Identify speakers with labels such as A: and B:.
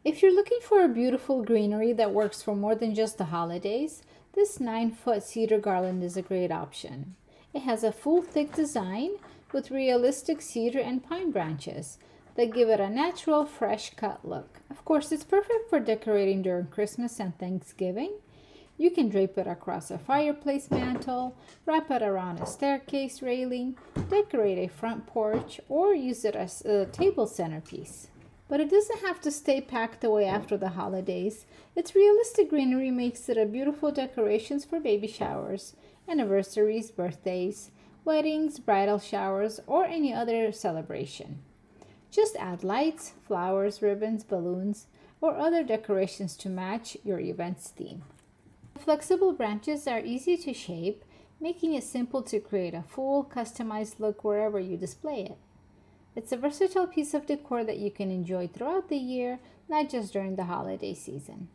A: If you're looking for a beautiful greenery that works for more than just the holidays, this 9-foot cedar garland is a great option. It has a full thick design with realistic cedar and pine branches that give it a natural, fresh cut look. Of course, it's perfect for decorating during Christmas and Thanksgiving. You can drape it across a fireplace mantle, wrap it around a staircase railing, decorate a front porch, or use it as a table centerpiece. But it doesn't have to stay packed away after the holidays. Its realistic greenery makes it a beautiful decorations for baby showers, anniversaries, birthdays, weddings, bridal showers, or any other celebration. Just add lights, flowers, ribbons, balloons, or other decorations to match your event's theme. The flexible branches are easy to shape, making it simple to create a full, customized look wherever you display it. It's a versatile piece of decor that you can enjoy throughout the year, not just during the holiday season.